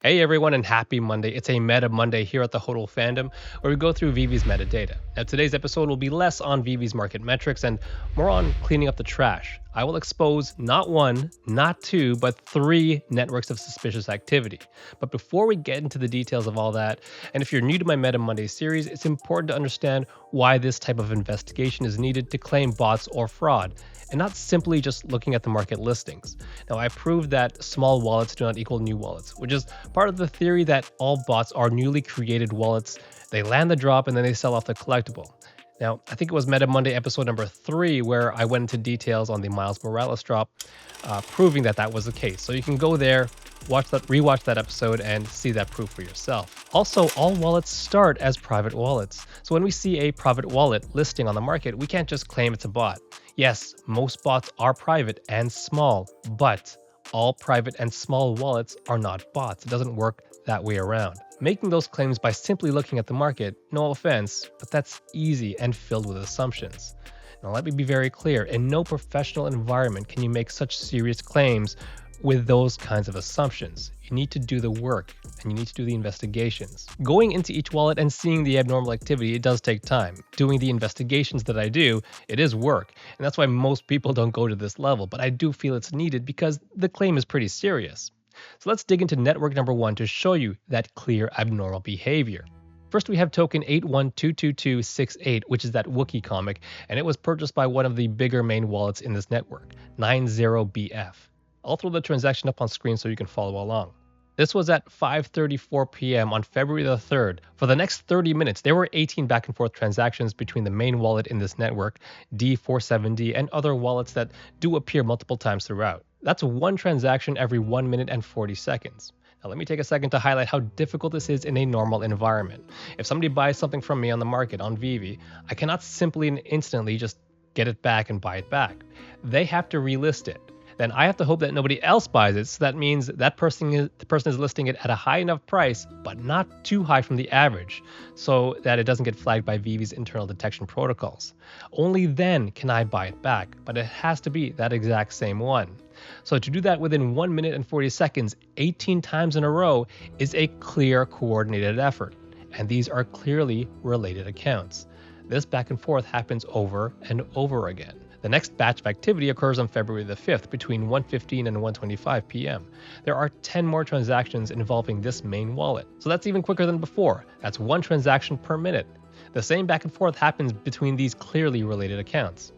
Hey everyone, and happy Monday. It's a Meta Monday here at the Hodl Fandom, where we go through Veve's metadata. Now, today's episode will be less on Veve's market metrics and more on cleaning up the trash. I will expose not one, not two, but three networks of suspicious activity. But before we get into the details of all that, and if you're new to my Meta Monday series, it's important to understand why this type of investigation is needed to claim bots or fraud, and not simply just looking at the market listings. Now, I proved that small wallets do not equal new wallets, which is part of the theory that all bots are newly created wallets. They land the drop and then they sell off the collectible. Now, I think it was Meta Monday episode number 3 where I went into details on the Miles Morales drop, proving that that was the case. So you can go there, rewatch that episode, and see that proof for yourself. Also, all wallets start as private wallets. So when we see a private wallet listing on the market, we can't just claim it's a bot. Yes, most bots are private and small, but all private and small wallets are not bots. It doesn't work that way around. Making those claims by simply looking at the market, no offense, but that's easy and filled with assumptions. Now, let me be very clear, in no professional environment can you make such serious claims with those kinds of assumptions. You need to do the work and you need to do the investigations. Going into each wallet and seeing the abnormal activity, it does take time. Doing the investigations that I do, it is work. And that's why most people don't go to this level, but I do feel it's needed because the claim is pretty serious. So let's dig into network number 1 to show you that clear abnormal behavior. First, we have token 81222268, which is that Wookiee comic, and it was purchased by one of the bigger main wallets in this network, 90BF. I'll throw the transaction up on screen so you can follow along. This was at 5:34 p.m. on February the 3rd. For the next 30 minutes, there were 18 back and forth transactions between the main wallet in this network, D47D, and other wallets that do appear multiple times throughout. That's one transaction every 1 minute and 40 seconds. Now, let me take a second to highlight how difficult this is in a normal environment. If somebody buys something from me on the market on Veve, I cannot simply and instantly just get it back and buy it back. They have to relist it. Then I have to hope that nobody else buys it, so that means that the person is listing it at a high enough price, but not too high from the average, so that it doesn't get flagged by Veve's internal detection protocols. Only then can I buy it back, but it has to be that exact same one. So to do that within 1 minute and 40 seconds, 18 times in a row, is a clear coordinated effort, and these are clearly related accounts. This back and forth happens over and over again. The next batch of activity occurs on February the 5th between 1:15 and 1:25 p.m. There are 10 more transactions involving this main wallet. So that's even quicker than before. That's one transaction per minute. The same back and forth happens between these clearly related accounts.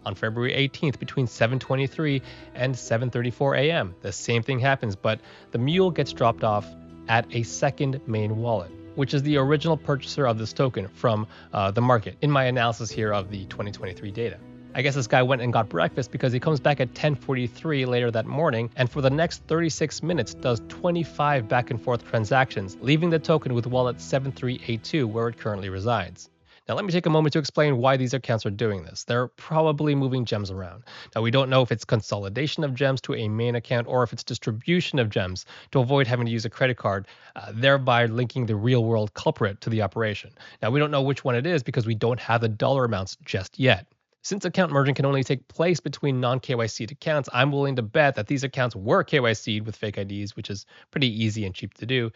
On February 18th between 7:23 and 7:34 a.m., the same thing happens, but the mule gets dropped off at a second main wallet, which is the original purchaser of this token from the market in my analysis here of the 2023 data. I guess this guy went and got breakfast because he comes back at 10:43 later that morning, and for the next 36 minutes does 25 back and forth transactions, leaving the token with wallet 7382 where it currently resides. Now let me take a moment to explain why these accounts are doing this. They're probably moving gems around. Now we don't know if it's consolidation of gems to a main account or if it's distribution of gems to avoid having to use a credit card, thereby linking the real world culprit to the operation. Now we don't know which one it is because we don't have the dollar amounts just yet. Since account merging can only take place between non-KYC'd accounts, I'm willing to bet that these accounts were KYC'd with fake IDs, which is pretty easy and cheap to do,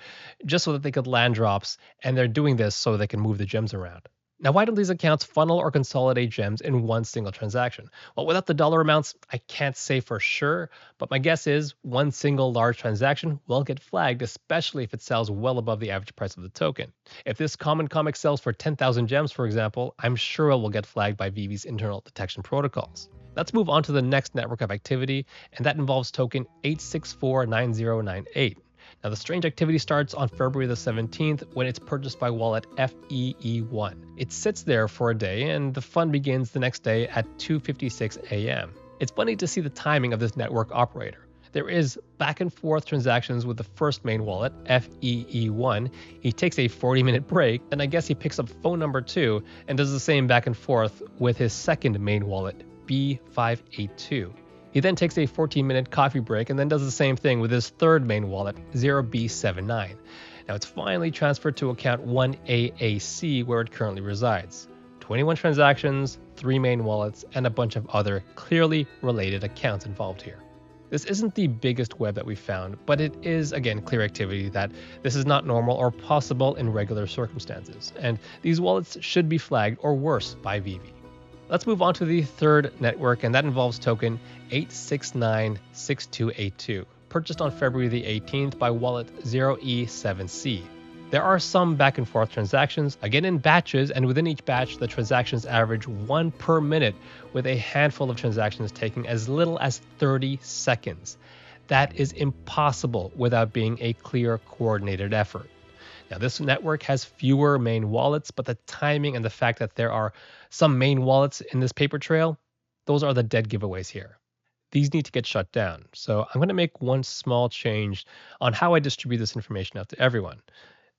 just so that they could land drops, and they're doing this so they can move the gems around. Now, why don't these accounts funnel or consolidate gems in one single transaction? Well, without the dollar amounts, I can't say for sure, but my guess is one single large transaction will get flagged, especially if it sells well above the average price of the token. If this common comic sells for 10,000 gems, for example, I'm sure it will get flagged by Veve's internal detection protocols. Let's move on to the next network of activity, and that involves token 8649098. Now, the strange activity starts on February the 17th when it's purchased by wallet FEE1. It sits there for a day, and the fun begins the next day at 2:56 a.m. It's funny to see the timing of this network operator. There is back and forth transactions with the first main wallet, FEE1. He takes a 40-minute break, and I guess he picks up phone number 2 and does the same back and forth with his second main wallet, B582. He then takes a 14-minute coffee break and then does the same thing with his third main wallet, 0B79. Now it's finally transferred to account 1AAC where it currently resides. 21 transactions, 3 main wallets, and a bunch of other clearly related accounts involved here. This isn't the biggest web that we found, but it is, again, clear activity that this is not normal or possible in regular circumstances, and these wallets should be flagged or worse by Veve. Let's move on to the third network, and that involves token 8696282, purchased on February the 18th by wallet 0E7C. There are some back and forth transactions, again in batches, and within each batch, the transactions average 1 per minute, with a handful of transactions taking as little as 30 seconds. That is impossible without being a clear, coordinated effort. Now, this network has fewer main wallets, but the timing and the fact that there are some main wallets in this paper trail, those are the dead giveaways here. These need to get shut down. So I'm going to make one small change on how I distribute this information out to everyone.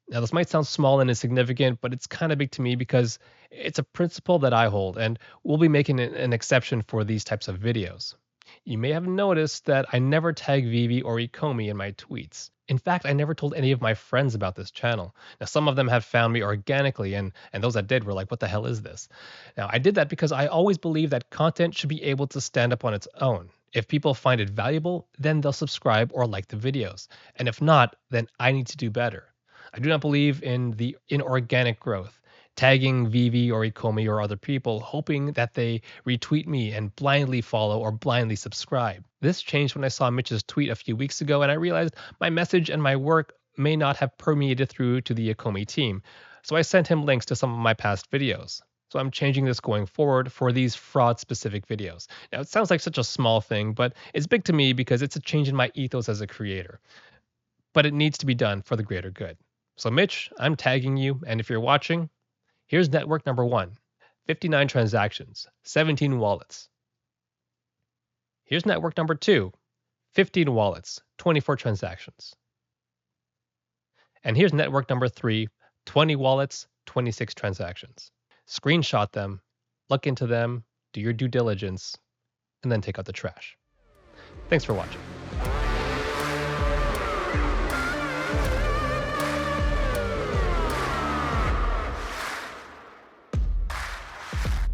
Now, this might sound small and insignificant, but it's kind of big to me because it's a principle that I hold, and we'll be making an exception for these types of videos. You may have noticed that I never tag Veve or Ecomi in my tweets. In fact, I never told any of my friends about this channel. Now, some of them have found me organically, and those that did were like, what the hell is this? Now, I did that because I always believe that content should be able to stand up on its own. If people find it valuable, then they'll subscribe or like the videos. And if not, then I need to do better. I do not believe in the inorganic growth, tagging Veve or Ecomi or other people, hoping that they retweet me and blindly follow or blindly subscribe. This changed when I saw Mitch's tweet a few weeks ago, and I realized my message and my work may not have permeated through to the Ecomi team. So I sent him links to some of my past videos. So I'm changing this going forward for these fraud-specific videos. Now, it sounds like such a small thing, but it's big to me because it's a change in my ethos as a creator. But it needs to be done for the greater good. So Mitch, I'm tagging you, and if you're watching, here's network number 1, 59 transactions, 17 wallets. Here's network number 2, 15 wallets, 24 transactions. And here's network number 3, 20 wallets, 26 transactions. Screenshot them, look into them, do your due diligence, and then take out the trash. Thanks for watching.